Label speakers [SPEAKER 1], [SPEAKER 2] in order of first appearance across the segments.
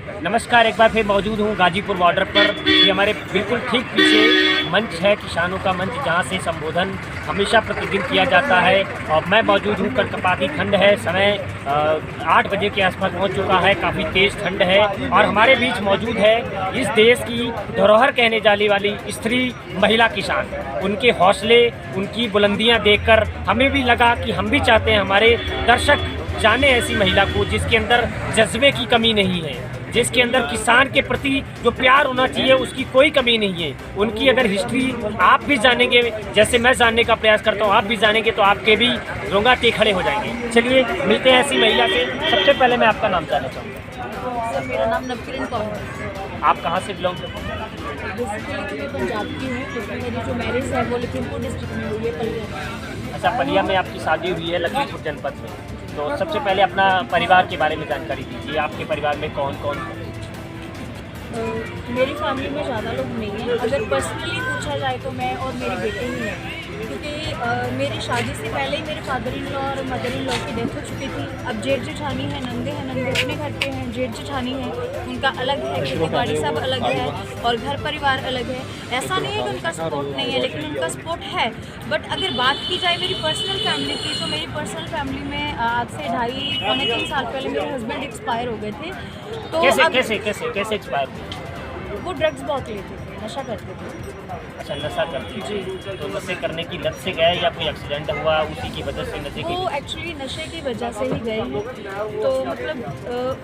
[SPEAKER 1] नमस्कार, एक बार फिर मौजूद हूँ गाजीपुर बॉर्डर पर। ये हमारे बिल्कुल ठीक पीछे मंच है, किसानों का मंच, जहाँ से संबोधन हमेशा प्रतिदिन किया जाता है। और मैं मौजूद हूँ, कड़कपाती ठंड है, समय 8 बजे के आसपास पहुँच चुका है, काफ़ी तेज़ ठंड है। और हमारे बीच मौजूद है इस देश की धरोहर कहने जाने वाली स्त्री महिला किसान। उनके हौसले, उनकी बुलंदियाँ देखकर हमें भी लगा कि हम भी चाहते हैं हमारे दर्शक जाने ऐसी महिला को जिसके अंदर जज्बे की कमी नहीं है, जिसके अंदर किसान के प्रति जो प्यार होना चाहिए उसकी कोई कमी नहीं है। उनकी अगर हिस्ट्री आप भी जानेंगे, जैसे मैं जानने का प्रयास करता हूँ, आप भी जानेंगे तो आपके भी रोंगटे खड़े हो जाएंगे। चलिए मिलते हैं ऐसी महिला से। सबसे पहले मैं आपका नाम जानना चाहूँगा।
[SPEAKER 2] सर, मेरा नाम नवकिरण कौर है।
[SPEAKER 1] आप कहाँ से बिलोंग करते हैं?
[SPEAKER 2] बेसिकली मैं पंजाब की हूँ, लेकिन मेरी जो मैरिज है वो लखीमपुर डिस्ट्रिक्ट में हुई है, पलिया में।
[SPEAKER 1] अच्छा, पलिया में आपकी शादी हुई है, लखीमपुर जनपद में। तो सबसे पहले अपना परिवार के बारे में जानकारी दीजिए। आपके परिवार में कौन कौन है?
[SPEAKER 2] मेरी फैमिली में ज़्यादा लोग नहीं हैं। अगर पर्सनली पूछा जाए तो मैं और मेरी बेटी ही है, क्योंकि मेरी शादी से पहले ही मेरे फादर इन लॉ और मदर इन लॉ की डेथ हो चुकी थी। अब जेठ जेठानी है, नंदे अपने घर पे हैं, जेठ जेठानी है, उनका अलग है, खेती बाड़ी सब अलग है और घर परिवार अलग है। ऐसा नहीं है कि उनका सपोर्ट नहीं है, लेकिन उनका सपोर्ट है। बट अगर बात की जाए मेरी पर्सनल फैमिली की, तो मेरी पर्सनल फैमिली में आज से 2.5-3 साल पहले मेरे हस्बैंड एक्सपायर हो गए थे। तो
[SPEAKER 1] कैसे एक्सपायर हुए?
[SPEAKER 2] वो ड्रग्स बहुत लेते थे, नशा करते थे।
[SPEAKER 1] अच्छा, नशा करती जी। तो नशे करने की लत से गए या कोई एक्सीडेंट हुआ उसी की वजह से नशे की?
[SPEAKER 2] वो एक्चुअली नशे की वजह से ही गए हैं। तो मतलब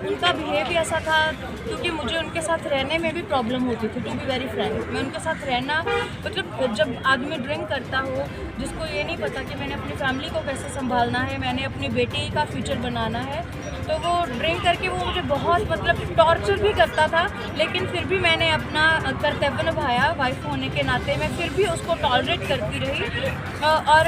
[SPEAKER 2] उनका बिहेव भी ऐसा था, क्योंकि मुझे उनके साथ रहने में भी प्रॉब्लम होती थी, टू बी वेरी फ्रैंक। मैं उनके साथ रहना, मतलब जब आदमी ड्रिंक करता हो, जिसको ये नहीं पता कि मैंने अपनी फैमिली को कैसे संभालना है, मैंने अपनी बेटी का फ्यूचर बनाना है, तो वो ड्रिंक करके वो मुझे बहुत मतलब टॉर्चर भी करता था। लेकिन फिर भी मैंने अपना कर्तव्य निभाया, वाइफ होने के नाते मैं फिर भी उसको टॉलरेट करती रही। और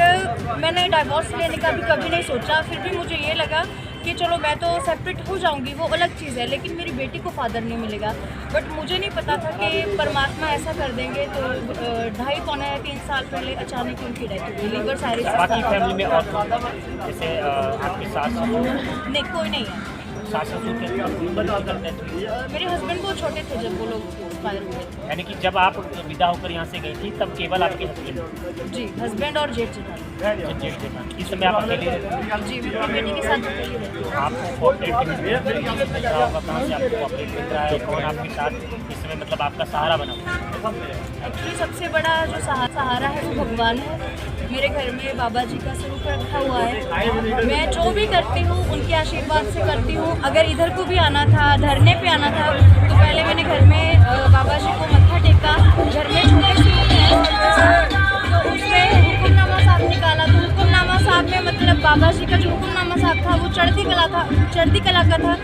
[SPEAKER 2] मैंने डाइवोर्स लेने का भी कभी नहीं सोचा। फिर भी मुझे ये लगा कि चलो मैं तो सेपरेट हो जाऊंगी, वो अलग चीज़ है, लेकिन मेरी बेटी को फादर नहीं मिलेगा। बट मुझे नहीं पता था कि परमात्मा ऐसा कर देंगे। तो 2.5-3 साल पहले अचानक उनकी डेथ हो गई, लीवर साइरोसिस।
[SPEAKER 1] बाकी फैमिली में और कौन है? जैसे आपके सास ससुर?
[SPEAKER 2] नहीं, कोई नहीं है।
[SPEAKER 1] सास ससुर के करते थे?
[SPEAKER 2] मेरे हस्बैंड बहुत छोटे थे जब वो लोग एक्सपायर हुए।
[SPEAKER 1] यानी कि जब आप विदा होकर यहाँ से गई थी तब केवल आपके हस्बैंड?
[SPEAKER 2] जी, हस्बैंड और जेठ जेठानी।
[SPEAKER 1] इस समय आप अकेले रहते हैं?
[SPEAKER 2] जी, मैं अपनी बेटी के साथ अकेली रहती हूँ।
[SPEAKER 1] आपको कोऑपरेट मिल रहा होगा, कहाँ से आपको कोऑपरेट मिल रहा है? कौन आपके साथ इस समय मतलब आपका सहारा बना हुआ है?
[SPEAKER 2] एक्चुअली सबसे बड़ा जो सहारा है वो भगवान है। मेरे घर में बाबा जी का स्वरूप रखा हुआ है। मैं जो भी करती हूँ उनके आशीर्वाद से करती हूँ। अगर इधर को भी आना था, धरने पे आना था, तो पहले मैंने घर में बाबा जी को मत्था टेका। घर में छोटे से तो उसमें हुक्मनामा साहब निकाला। तो हुक्मनामा साहब में मतलब बाबा जी का जो हुक्मनामा साहब था वो चढ़ती कला का था।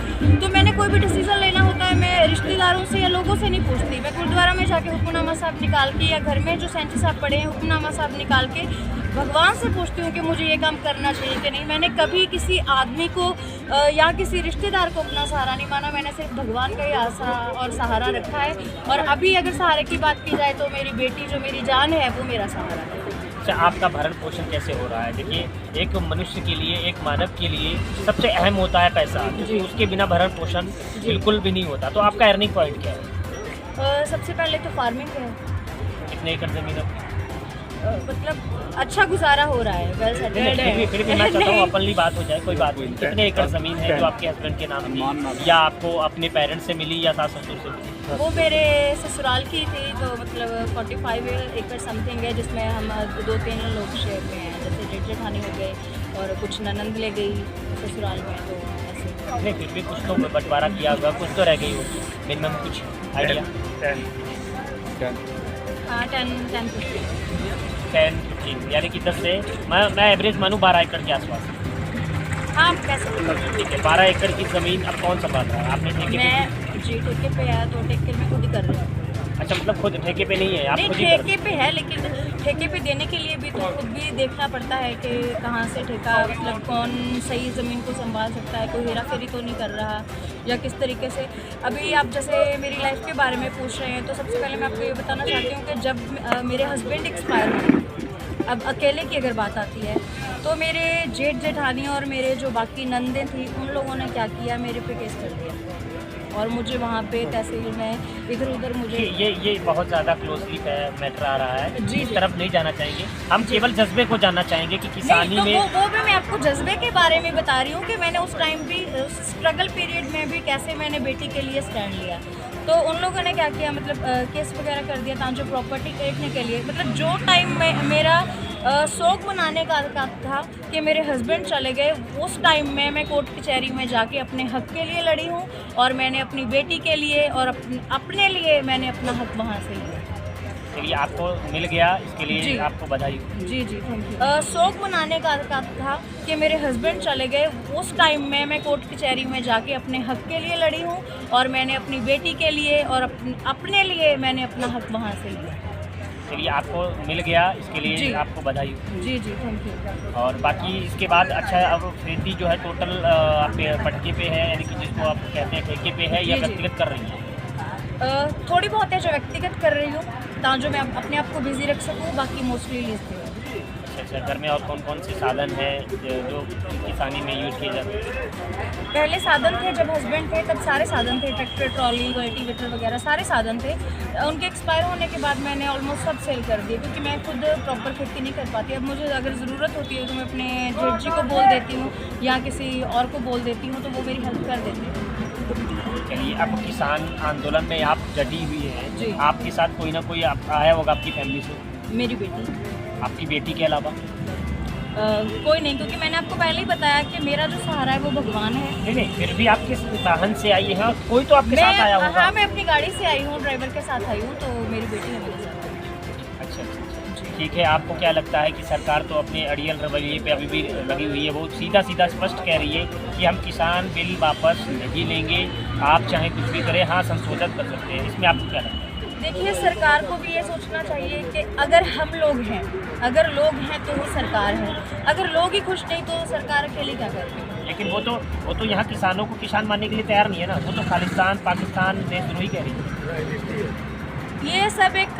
[SPEAKER 2] तो मैंने कोई भी डिसीजन लेना होता है, मैं रिश्तेदारों से या लोगों से नहीं पूछती। मैं गुरुद्वारा में जाके हुक्मनामा साहब निकाल के, या घर में जो सेंची साहब पड़े हैं हुक्मनामा साहब निकाल के भगवान से पूछती हूँ कि मुझे ये काम करना चाहिए कि नहीं। मैंने कभी किसी आदमी को या किसी रिश्तेदार को अपना सहारा नहीं माना। मैंने सिर्फ भगवान का ही आसरा और सहारा रखा है। और अभी अगर सहारे की बात की जाए तो मेरी बेटी जो मेरी जान है वो मेरा सहारा है।
[SPEAKER 1] अच्छा, आपका भरण पोषण कैसे हो रहा है? देखिए, एक मनुष्य के लिए, एक मानव के लिए सबसे अहम होता है पैसा, क्योंकि उसके बिना भरण पोषण बिल्कुल भी नहीं होता। तो आपका अर्निंग पॉइंट क्या है?
[SPEAKER 2] सबसे पहले तो फार्मिंग है।
[SPEAKER 1] कितने एकड़ जमीन है?
[SPEAKER 2] मतलब अच्छा गुजारा हो रहा है, वेल सेटल्ड है।
[SPEAKER 1] फिर भी मैं चाहता हूँ अपनली बात हो जाए, कोई बात नहीं। कितने एकड़ ज़मीन है जो आपके हस्बैंड के नाम थी, या आपको अपने पेरेंट्स से मिली या सास ससुर से मिली?
[SPEAKER 2] वो मेरे ससुराल की थी, तो मतलब 45 एकड़ समथिंग है, जिसमें हम 2-3 लोग शेयर में हैं। जैसे जेठ जेठानी हो गए और कुछ ननंद ले गई ससुराल में, तो ऐसे।
[SPEAKER 1] नहीं, फिर भी कुछ तो बंटवारा किया होगा, कुछ तो रह गई होगी मिनिमम, कुछ आइडिया?
[SPEAKER 2] हाँ,
[SPEAKER 1] 10-15, यानी कि 10 से मैं एवरेज मानूँ 12 एकड़ के आसपास।
[SPEAKER 2] हाँ, कैसे?
[SPEAKER 1] ठीक है, 12 एकड़ की ज़मीन अब कौन संभाल रहा है? आपने ठेके पे?
[SPEAKER 2] मैं जी ठेके पे है, तो ठेके में खुद ही कर रही हूँ।
[SPEAKER 1] अच्छा, मतलब खुद ठेके पे नहीं है आप?
[SPEAKER 2] नहीं,
[SPEAKER 1] खुद ही कर
[SPEAKER 2] ठेके पे है, लेकिन ठेके पे देने के लिए भी तो खुद भी देखना पड़ता है कि कहाँ से ठेका, मतलब कौन सही ज़मीन को संभाल सकता है, कोई हेरा फेरी तो नहीं कर रहा, या किस तरीके से। अभी आप जैसे मेरी लाइफ के बारे में पूछ रहे हैं, तो सबसे पहले मैं आपको ये बताना चाहती हूँ कि जब मेरे हस्बैंड एक्सपायर हुए, अब अकेले की अगर बात आती है, तो मेरे जेठ जेठानी और मेरे जो बाकी नंदें थी, उन लोगों ने क्या किया, मेरे पे केस कर दिया। और मुझे वहाँ पे तहसील में इधर उधर मुझे
[SPEAKER 1] ये बहुत ज़्यादा क्लोजली मैटर आ रहा है।
[SPEAKER 2] जी,
[SPEAKER 1] इस
[SPEAKER 2] जी।
[SPEAKER 1] तरफ नहीं जाना चाहेंगे, हम केवल जज्बे को जानना चाहेंगे कि किसानी
[SPEAKER 2] नहीं, तो
[SPEAKER 1] में
[SPEAKER 2] वो भी मैं आपको जज्बे के बारे में बता रही हूँ कि मैंने उस टाइम भी स्ट्रगल पीरियड में भी कैसे मैंने बेटी के लिए स्टैंड लिया। तो उन लोगों ने क्या किया, मतलब केस वगैरह कर दिया था जो प्रॉपर्टी खरीदने के लिए। मतलब जो टाइम में मेरा शौक मनाने का था कि मेरे हस्बैंड चले गए, उस टाइम में मैं कोर्ट कचहरी में जाके अपने हक के लिए लड़ी हूँ और मैंने अपनी बेटी के लिए और अपने लिए मैंने अपना हक वहाँ से लिया।
[SPEAKER 1] चलिए, आपको मिल गया, इसके
[SPEAKER 2] जी।
[SPEAKER 1] लिए आपको बधाई।
[SPEAKER 2] जी जी, थैंक यू। शौक मनाने का था कि मेरे हस्बैंड चले गए, उस टाइम में मैं कोर्ट कचहरी में जाके अपने हक के लिए लड़ी हूँ और मैंने अपनी बेटी के लिए और अपने लिए मैंने अपना हक वहाँ से लिया।
[SPEAKER 1] चलिए, आपको मिल गया, इसके लिए
[SPEAKER 2] जी।
[SPEAKER 1] आपको बधाई।
[SPEAKER 2] जी जी, थैंक यू।
[SPEAKER 1] और बाकी इसके बाद अच्छा है, अब खेती जो है टोटल आप पटके पे है, यानी कि जिसको आप कहते हैं ठेके पे है या
[SPEAKER 2] जी, जी।
[SPEAKER 1] व्यक्तिगत कर रही हैं?
[SPEAKER 2] थोड़ी बहुत है जो व्यक्तिगत कर रही हूँ ताकि जो मैं अपने आप को बिजी रख सकूँ, बाकी मोस्टली लीज पे है।
[SPEAKER 1] अच्छा, घर में और कौन कौन से साधन हैं जो किसानी में यूज़ किए जाते हैं?
[SPEAKER 2] पहले साधन थे, जब हस्बैंड थे तब सारे साधन थे, ट्रैक्टर, ट्रॉली, कल्टीवेटर वगैरह सारे साधन थे। उनके एक्सपायर होने के बाद मैंने ऑलमोस्ट सब सेल कर दिए क्योंकि मैं खुद प्रॉपर खेती नहीं कर पाती। अब मुझे अगर ज़रूरत होती है तो मैं अपने जेठ जी को बोल देती हूँ या किसी और को बोल देती हूँ तो वो मेरी हेल्प कर देते हैं।
[SPEAKER 1] चलिए, अब किसान आंदोलन में आप डटी हुई हैं,
[SPEAKER 2] जी।
[SPEAKER 1] आपके साथ कोई ना कोई आया होगा आपकी फैमिली से?
[SPEAKER 2] मेरी बेटी
[SPEAKER 1] आपकी बेटी के अलावा?
[SPEAKER 2] कोई नहीं, क्योंकि मैंने आपको पहले ही बताया कि मेरा जो सहारा है वो भगवान है।
[SPEAKER 1] नहीं नहीं, फिर भी आप किस वाहन से आई हैं? कोई तो आपके साथ आया होगा।
[SPEAKER 2] हाँ, मैं अपनी गाड़ी से आई हूँ, ड्राइवर के साथ आई हूँ, तो मेरी बेटी है मेरे साथ।
[SPEAKER 1] अच्छा अच्छा, ठीक है। आपको क्या लगता है कि सरकार तो अपने अड़ियल रवैये पे अभी भी लगी हुई है, वो सीधा सीधा स्पष्ट कह रही है कि हम किसान बिल वापस नहीं लेंगे, आप चाहे कुछ भी करें, हाँ संशोधन कर सकते हैं, इसमें आपको क्या लगता है?
[SPEAKER 2] देखिए, सरकार को भी ये सोचना चाहिए कि अगर हम लोग हैं, अगर लोग हैं तो ही सरकार है, अगर लोग ही खुश नहीं तो सरकार अकेले क्या करेगी।
[SPEAKER 1] लेकिन वो तो यहाँ किसानों को किसान मानने के लिए तैयार नहीं है ना, वो तो खालिस्तान पाकिस्तान देशद्रोही कह रही है।
[SPEAKER 2] ये सब एक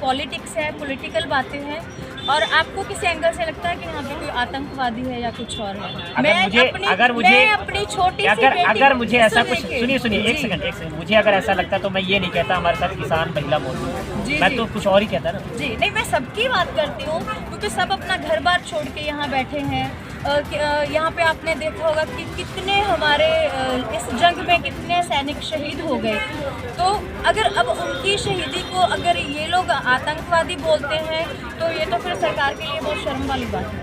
[SPEAKER 2] पॉलिटिक्स है, पॉलिटिकल बातें हैं और आपको किस एंगल से लगता है कि यहाँ पे कोई आतंकवादी है या कुछ और है? मैं अपनी छोटी सी
[SPEAKER 1] अगर मुझे ऐसा कुछ
[SPEAKER 2] सुनिए,
[SPEAKER 1] सुनिए एक सेकंड, मुझे अगर ऐसा लगता तो मैं ये नहीं कहता हमारे साथ किसान महिला मौजूद,
[SPEAKER 2] जी,
[SPEAKER 1] मैं
[SPEAKER 2] जी।
[SPEAKER 1] तो कुछ और ही कहता ना।
[SPEAKER 2] जी नहीं, मैं सबकी बात करती हूँ क्योंकि सब अपना घर बार छोड़ के यहाँ बैठे हैं। यहाँ पे आपने देखा होगा कि कितने हमारे इस जंग में कितने सैनिक शहीद हो गए। तो अगर अब उनकी शहीदी को अगर ये लोग आतंकवादी बोलते हैं तो ये तो फिर सरकार के लिए बहुत शर्म वाली बात है।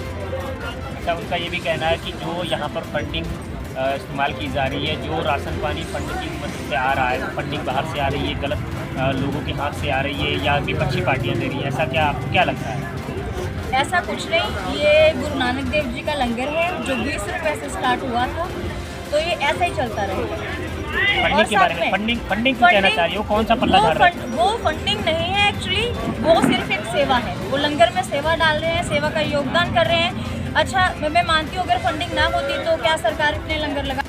[SPEAKER 1] अच्छा, उनका ये भी कहना है कि जो यहाँ पर फंडिंग इस्तेमाल की जा रही है, जो राशन पानी फंड की मदद से आ रहा है, फंडिंग बाहर से आ रही है, गलत लोगों के हाथ से आ रही है या विपक्षी पार्टियाँ दे रही है, ऐसा क्या आपको क्या लगता है?
[SPEAKER 2] ऐसा कुछ नहीं, ये गुरु नानक देव जी का लंगर है जो 20 रुपये से स्टार्ट हुआ था, तो ये ऐसा ही चलता रहेगा।
[SPEAKER 1] फंडिंग के बारे में फंडिंग क्यों कहना चाह रही हो? कौन सा पल्ला झाड़ रहा है?
[SPEAKER 2] वो फंडिंग नहीं है एक्चुअली, वो सिर्फ एक सेवा है। वो लंगर में सेवा डाल रहे हैं, सेवा का योगदान कर रहे हैं। अच्छा, मैं मानती हूँ अगर फंडिंग ना होती तो क्या सरकार इतने लंगर लगा।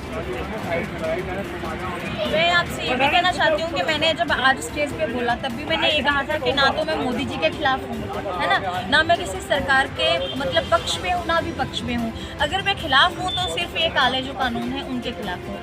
[SPEAKER 2] मैं आपसे ये भी कहना चाहती हूँ कि मैंने जब आज स्टेज पे बोला तब भी मैंने ये कहा था कि ना तो मैं मोदी जी के खिलाफ हूँ, है ना मैं किसी सरकार के मतलब पक्ष में हूँ ना विपक्ष में हूँ। अगर मैं खिलाफ हूँ तो सिर्फ ये काले जो कानून है उनके खिलाफ हूँ।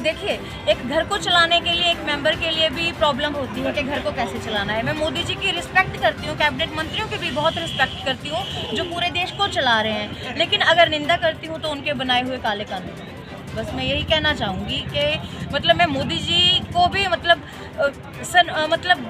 [SPEAKER 2] देखिए, एक घर को चलाने के लिए एक मेंबर के लिए भी प्रॉब्लम होती है कि घर को कैसे चलाना है। मैं मोदी जी की रिस्पेक्ट करती हूँ, कैबिनेट मंत्रियों की भी बहुत रिस्पेक्ट करती हूँ जो पूरे देश को चला रहे हैं, लेकिन अगर निंदा करती हूँ तो उनके बनाए हुए काले कानून। बस मैं यही कहना चाहूँगी कि मतलब मैं मोदी जी को भी मतलब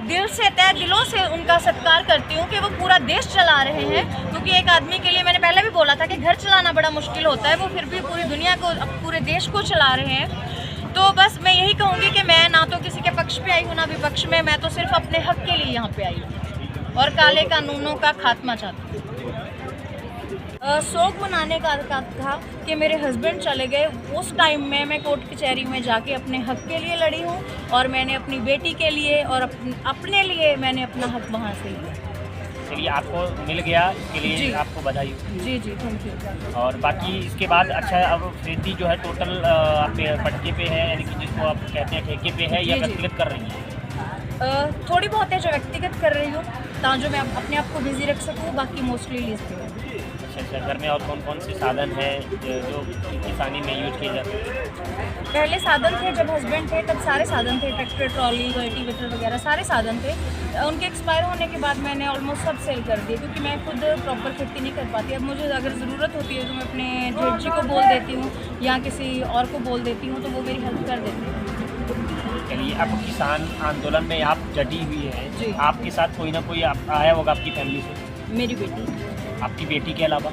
[SPEAKER 2] दिल से तय दिलों से उनका सत्कार करती हूँ कि वो पूरा देश चला रहे हैं। क्योंकि एक आदमी के लिए मैंने पहले भी बोला था कि घर चलाना बड़ा मुश्किल होता है, वो फिर भी पूरी दुनिया को पूरे देश को चला रहे हैं। तो बस मैं यही कहूँगी कि मैं ना तो किसी के पक्ष पे आई हूँ ना विपक्ष में, मैं तो सिर्फ अपने हक के लिए यहाँ पे आई हूँ और काले कानूनों का खात्मा चाहती हूँ। शौक मनाने का था कि मेरे हस्बैंड चले गए, उस टाइम में मैं कोर्ट कचहरी में जाके अपने हक के लिए लड़ी हूँ और मैंने अपनी बेटी के लिए और अपने लिए मैंने अपना हक वहाँ से लिया।
[SPEAKER 1] चलिए, आपको मिल गया, इसके लिए
[SPEAKER 2] जी।
[SPEAKER 1] आपको बधाई।
[SPEAKER 2] जी जी, थैंक यू।
[SPEAKER 1] और बाकी इसके बाद अच्छा है, अब खेती जो है टोटल आप पटके पे है, यानी कि जिसको आप कहते हैं ठेके पे है या
[SPEAKER 2] जी, जी।
[SPEAKER 1] व्यक्तिगत कर रही हैं?
[SPEAKER 2] थोड़ी बहुत है जो व्यक्तिगत कर रही हूँ ताकि जो मैं अपने आप को बिजी रख सकूँ, बाकी मोस्टली लीज पे है।
[SPEAKER 1] अच्छा, घर में और कौन कौन से साधन हैं जो किसानी में यूज किए जाते हैं?
[SPEAKER 2] पहले साधन थे, जब हस्बैंड थे तब सारे साधन थे, ट्रैक्टर, ट्रॉली, कल्टीवेटर वगैरह सारे साधन थे। उनके एक्सपायर होने के बाद मैंने ऑलमोस्ट सब सेल कर दिए, क्योंकि मैं खुद प्रॉपर खेती नहीं कर पाती। अब मुझे अगर ज़रूरत होती है तो मैं अपने जेठ जी को बोल देती हूँ या किसी और को बोल देती हूँ, तो वो मेरी हेल्प कर देते हैं।
[SPEAKER 1] चलिए, अब किसान आंदोलन में आप डटी हुई
[SPEAKER 2] जी।
[SPEAKER 1] हैं, आपके साथ कोई ना कोई आया होगा आपकी फैमिली से?
[SPEAKER 2] मेरी बेटी,
[SPEAKER 1] आपकी बेटी के अलावा?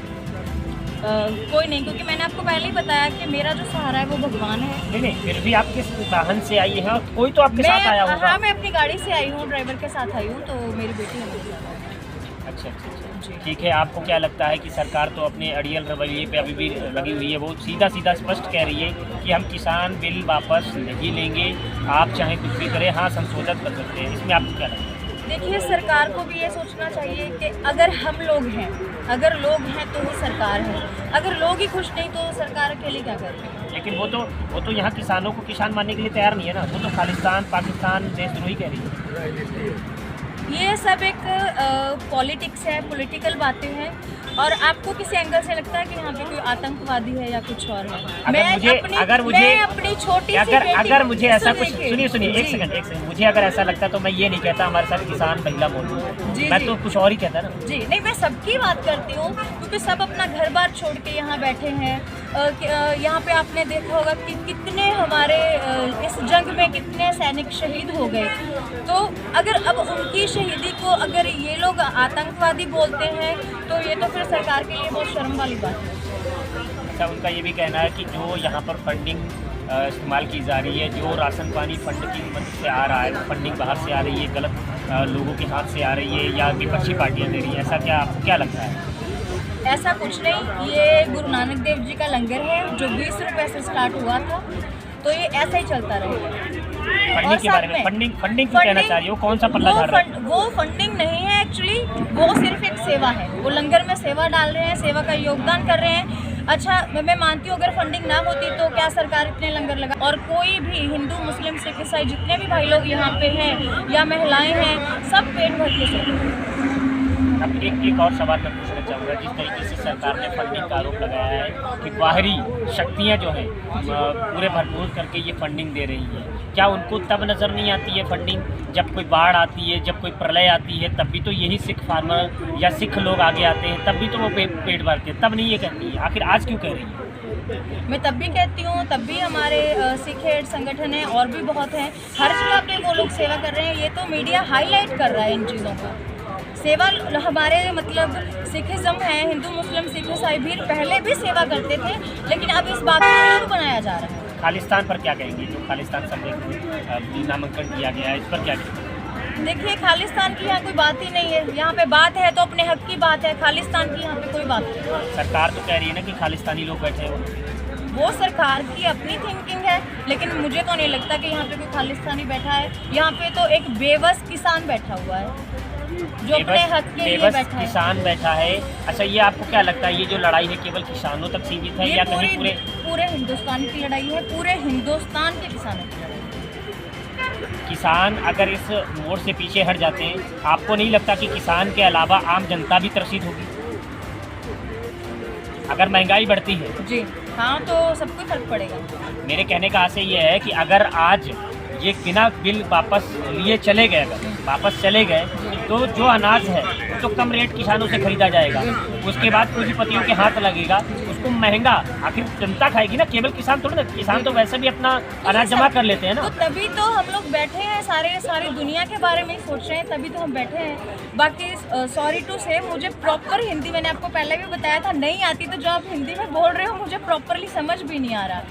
[SPEAKER 2] कोई नहीं, क्योंकि मैंने आपको पहले ही बताया कि मेरा जो सहारा है वो भगवान है।
[SPEAKER 1] नहीं, फिर भी आप किस वाहन से आई हैं और कोई तो आपके साथ आया होगा?
[SPEAKER 2] हाँ, मैं अपनी गाड़ी से आई हूँ, ड्राइवर के साथ आई हूँ, तो मेरी बेटी है मेरे साथ।
[SPEAKER 1] अच्छा,
[SPEAKER 2] जी।
[SPEAKER 1] ठीक है। आपको क्या लगता है कि सरकार तो अपने अड़ियल रवैये पे अभी भी लगी हुई है? वो सीधा स्पष्ट कह रही है कि हम किसान बिल वापस नहीं लेंगे, आप चाहे कुछ भी करें, हाँ संशोधन कर सकते हैं। इसमें आपको क्या लगता है?
[SPEAKER 2] देखिए, सरकार को भी ये सोचना चाहिए कि अगर हम लोग हैं, अगर लोग हैं तो ही सरकार है, अगर लोग ही खुश नहीं तो सरकार अकेले क्या करे?
[SPEAKER 1] लेकिन वो तो यहाँ किसानों को किसान मानने के लिए तैयार नहीं है ना। वो तो खालिस्तान, पाकिस्तान, देशद्रोही कह रही है।
[SPEAKER 2] ये सब एक पॉलिटिक्स है, पॉलिटिकल बातें हैं, और आपको किसी एंगल से लगता है कि यहाँ पे कोई आतंकवादी है या कुछ और है? मैं अपनी छोटी सी बेटी,
[SPEAKER 1] अगर मुझे ऐसा कुछ,
[SPEAKER 2] सुनिए,
[SPEAKER 1] सुनिए एक सेकंड, मुझे अगर ऐसा लगता तो मैं ये नहीं कहता हमारे साथ किसान महिला मौजूद है, मैं तो कुछ और ही कहता ना।
[SPEAKER 2] जी नहीं, मैं सबकी बात करती हूँ, क्योंकि सब अपना घर बार छोड़ के यहाँ बैठे हैं। यहाँ पे आपने देखा होगा कि कितने हमारे इस जंग में कितने सैनिक शहीद हो गए। तो अगर अब उनकी शहीदी को अगर ये लोग आतंकवादी बोलते हैं तो ये तो फिर सरकार के लिए बहुत शर्म वाली बात है।
[SPEAKER 1] अच्छा, उनका ये भी कहना है कि जो यहाँ पर फंडिंग इस्तेमाल की जा रही है, जो राशन पानी फंड की मदद से आ रहा है, वो फंडिंग बाहर से आ रही है, गलत लोगों के हाथ से आ रही है या विपक्षी पार्टियाँ दे रही है, ऐसा क्या आपको क्या लगता है?
[SPEAKER 2] ऐसा कुछ नहीं, ये गुरु नानक देव जी का लंगर है जो 20 रुपये से स्टार्ट हुआ था, तो ये ऐसा ही चलता रहेगा।
[SPEAKER 1] फंडिंग के बारे में फंडिंग क्यों कहना चाह रही हो? कौन सा पल्ला झाड़ रहा है?
[SPEAKER 2] वो फंडिंग नहीं है एक्चुअली, वो सिर्फ एक सेवा है। वो लंगर में सेवा डाल रहे हैं, सेवा का योगदान कर रहे हैं। अच्छा, मैं मानती हूँ अगर फंडिंग ना होती तो क्या सरकार इतने लंगर लगा? और कोई भी हिंदू, मुस्लिम, सिख, ईसाई जितने भी भाई लोग यहाँ पे हैं या महिलाएं हैं, सब पेट भर के सोते।
[SPEAKER 1] अब एक और सवाल मैं पूछना चाहूँगा। जिस तरीके से सरकार ने फंडिंग का आरोप लगाया है कि बाहरी शक्तियाँ जो हैं पूरे भरपूर करके ये फंडिंग दे रही है, क्या उनको तब नज़र नहीं आती है फंडिंग जब कोई बाढ़ आती है, जब कोई प्रलय आती है, तब भी तो यही सिख फार्मर या सिख लोग आगे आते हैं, तब भी तो वो पेट भरते हैं, तब नहीं ये कहती है? आखिर आज क्यों कह रही है?
[SPEAKER 2] मैं तब भी कहती हूँ, तब भी हमारे सिख हेड संगठन है और भी बहुत हैं, हर जगह पे वो लोग सेवा कर रहे हैं। ये तो मीडिया हाईलाइट कर रहा है इन चीज़ों का। सेवा हमारे मतलब सिखिज़्म है, हिंदू, मुस्लिम, सिख, ईसाई भी पहले भी सेवा करते थे, लेकिन अब इस बात को इशू बनाया जा रहा है।
[SPEAKER 1] खालिस्तान पर क्या कहेंगे? जो खालिस्तान शब्द नामांकन किया गया है, इस पर क्या कहेंगे?
[SPEAKER 2] देखिए, खालिस्तान की यहाँ कोई बात ही नहीं है। यहाँ पे बात है तो अपने हक की बात है, खालिस्तान की यहाँ पे कोई बात नहीं।
[SPEAKER 1] सरकार तो कह रही है ना कि खालिस्तानी लोग बैठे हैं।
[SPEAKER 2] वो सरकार की अपनी थिंकिंग है, लेकिन मुझे तो नहीं लगता कि यहाँ पे कोई खालिस्तानी बैठा है। यहाँ पे तो एक बेबस किसान बैठा हुआ है जो अपने हक के लिए बैठा है।
[SPEAKER 1] किसान बैठा है। अच्छा, ये आपको क्या लगता है, ये जो लड़ाई है केवल किसानों तक सीमित है या कहीं
[SPEAKER 2] पूरे हिंदुस्तान की लड़ाई है? पूरे हिंदुस्तान के किसानों की लड़ाई है।
[SPEAKER 1] किसान अगर इस मोड़ से पीछे हट जाते हैं, आपको नहीं लगता कि किसान के अलावा आम जनता भी त्रसित होगी? अगर महंगाई बढ़ती है
[SPEAKER 2] जी हाँ, तो सबको फर्क पड़ेगा।
[SPEAKER 1] मेरे कहने का आशय ये है कि अगर आज ये बिना बिल वापस लिए चले गए तो जो अनाज है तो कम रेट किसानों से खरीदा जाएगा, उसके बाद पूंजीपतियों के हाथ लगेगा, उसको महंगा आखिर जनता खाएगी ना, केवल किसान थोड़ा ना। किसान तो वैसे भी अपना अनाज जमा कर लेते हैं ना।
[SPEAKER 2] तो तभी तो हम लोग बैठे हैं, सारी दुनिया के बारे में सोच रहे हैं, तभी तो हम बैठे हैं। बाकी सॉरी टू से, मुझे प्रॉपर हिंदी, मैंने आपको पहले भी बताया था, नहीं आती, तो जो आप हिंदी में बोल रहे हो मुझे प्रॉपरली समझ भी नहीं आ रहा।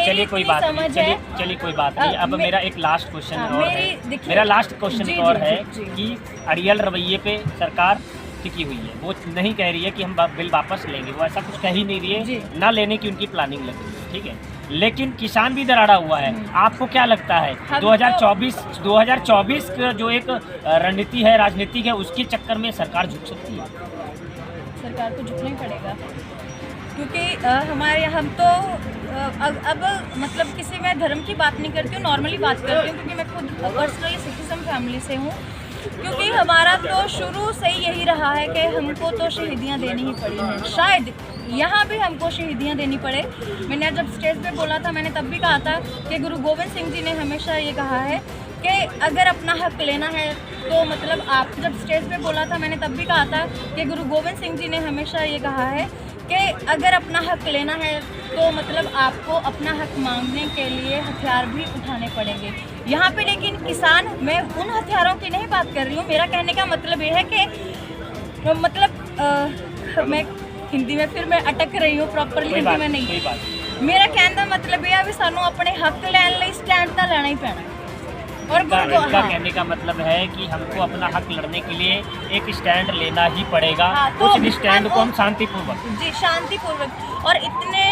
[SPEAKER 1] चलिए कोई बात नहीं। अब मेरा एक लास्ट क्वेश्चन और है, मेरा लास्ट क्वेश्चन और है कि अड़ियल रवैये पे सरकार टिकी हुई है। वो नहीं कह रही है कि हम बिल वापस लेंगे, वो ऐसा कुछ कह ही नहीं रही है, ना लेने की उनकी प्लानिंग लग रही है, ठीक है। लेकिन किसान भी दराड़ा हुआ है। आपको क्या लगता है 2024 का जो एक रणनीति है, राजनीति है, उसके चक्कर में सरकार झुक सकती है?
[SPEAKER 2] सरकार को झुकना ही पड़ेगा, क्योंकि हम तो अब मतलब किसी मैं धर्म की बात नहीं करती हूँ, नॉर्मली बात करती हूँ, क्योंकि मैं खुद पर्सनली सिखिज़्म फैमिली से हूँ। क्योंकि हमारा तो शुरू से ही यही रहा है कि हमको तो शहीदियाँ देनी ही पड़ी हैं। शायद यहाँ भी हमको शहीदियाँ देनी पड़े। मैंने जब स्टेज पे बोला था, मैंने तब भी कहा था कि गुरु गोविंद सिंह जी ने हमेशा ये कहा है कि अगर अपना हक लेना है तो मतलब आप, जब स्टेज पे बोला था मैंने तब भी कहा था कि गुरु गोविंद सिंह जी ने हमेशा ये कहा है कि अगर अपना हक लेना है तो मतलब आपको अपना हक मांगने के लिए हथियार भी उठाने पड़ेंगे। यहाँ पे लेकिन किसान, मैं उन हथियारों की नहीं बात कर रही हूँ। मेरा कहने का मतलब ये है कि मतलब मैं हिंदी में फिर मैं अटक रही हूँ, प्रॉपरली हिंदी में नहीं। मेरा कहने का मतलब ये है भी सानू अपने हक लैन लई स्टैंड तो लेना ही पैना। और
[SPEAKER 1] इनका कहने का मतलब है कि हमको अपना हक लड़ने के लिए एक स्टैंड लेना ही पड़ेगा।
[SPEAKER 2] हाँ, तो
[SPEAKER 1] उस स्टैंड को हम शांतिपूर्वक
[SPEAKER 2] शांतिपूर्वक और इतने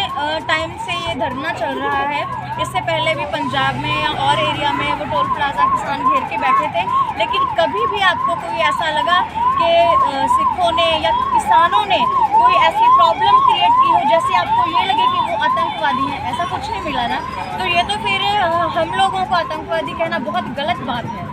[SPEAKER 2] टाइम से ये धरना चल रहा है। इससे पहले भी पंजाब में या और एरिया में वो टोल प्लाजा किसान घेर के बैठे थे, लेकिन कभी भी आपको कोई ऐसा लगा कि सिखों ने या किसानों ने कोई ऐसी प्रॉब्लम क्रिएट की हो जैसे आपको ये लगे कि वो आतंकवादी हैं? ऐसा कुछ नहीं मिला ना। तो ये तो फिर हम लोगों को आतंकवादी कहना बहुत गलत बात है।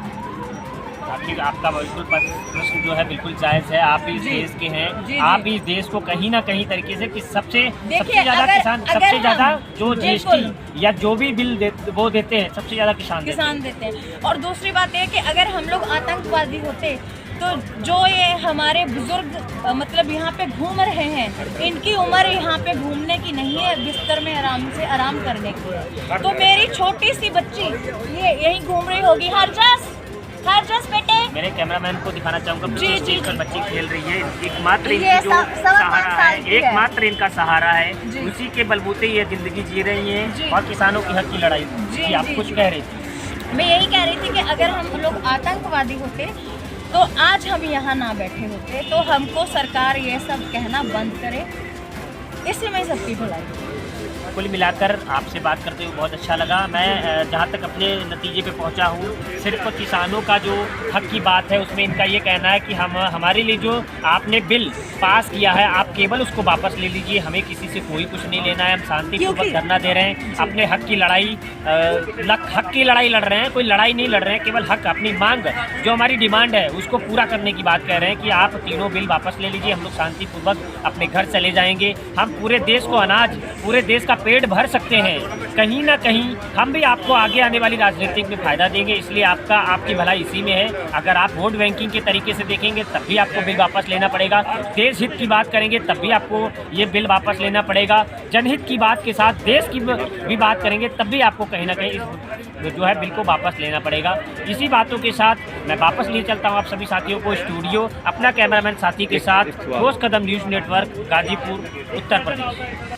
[SPEAKER 1] आपका बिल्कुल प्रश्न जो है बिल्कुल जायज़ है। आप इस देश के हैं, आप इस देश को कहीं ना कहीं तरीके से कि सबसे ज़्यादा किसान, सबसे ज़्यादा जो जीएसटी या जो भी बिल वो देते हैं, सबसे ज़्यादा किसान
[SPEAKER 2] देते हैं। और दूसरी बात यह कि अगर हम लोग आतंकवादी होते तो जो ये हमारे बुजुर्ग मतलब यहाँ पे घूम रहे हैं, इनकी उम्र यहाँ पे घूमने की नहीं है, बिस्तर में आराम से आराम करने की है। तो मेरी छोटी सी बच्ची ये यहीं घूम रही होगी। हरजस बेटे,
[SPEAKER 1] मेरे कैमरामैन को दिखाना चाहूँगा,
[SPEAKER 2] जी
[SPEAKER 1] पर बच्ची खेल रही है। एकमात्र इनकी जो सहारा है, एकमात्र इनका सहारा है, उसी के बलबूते ये जिंदगी जी रही हैं और किसानों की हक की लड़ाई। जी आप कुछ कह रही थी?
[SPEAKER 2] मैं यही कह रही थी कि अगर हम लोग आतंकवादी होते तो आज हम यहाँ ना बैठे होते। तो हमको सरकार ये सब कहना बंद करे, इसी में सबकी भलाई।
[SPEAKER 1] कुल मिलाकर आपसे बात करते हुए बहुत अच्छा लगा। मैं जहाँ तक अपने नतीजे पे पहुँचा हूँ, सिर्फ किसानों का जो हक की बात है उसमें इनका ये कहना है कि हम हमारे लिए जो आपने बिल पास किया है आप केवल उसको वापस ले लीजिए, हमें किसी से कोई कुछ नहीं लेना है। हम शांतिपूर्वक धरना दे रहे हैं, अपने हक की लड़ाई हक की लड़ाई लड़ रहे हैं, कोई लड़ाई नहीं लड़ रहे हैं, केवल हक, अपनी मांग जो हमारी डिमांड है उसको पूरा करने की बात कह रहे हैं कि आप तीनों बिल वापस ले लीजिए, हम लोग शांतिपूर्वक अपने घर चले जाएंगे। हम पूरे देश को अनाज, पूरे देश का पेट भर सकते हैं। कहीं ना कहीं हम भी आपको आगे आने वाली राजनीति में फ़ायदा देंगे, इसलिए आपकी भलाई इसी में है। अगर आप वोट बैंकिंग के तरीके से देखेंगे तब भी आपको बिल वापस लेना पड़ेगा, देश हित की बात करेंगे तब भी आपको ये बिल वापस लेना पड़ेगा, जनहित की बात के साथ देश की भी बात करेंगे तब भी आपको कहीं ना कहीं जो है बिल को वापस लेना पड़ेगा। इसी बातों के साथ मैं वापस लिए चलता हूँ आप सभी साथियों को स्टूडियो, अपना कैमरामैन साथी के साथ। ठोस कदम न्यूज़ नेटवर्क, गाजीपुर, उत्तर प्रदेश।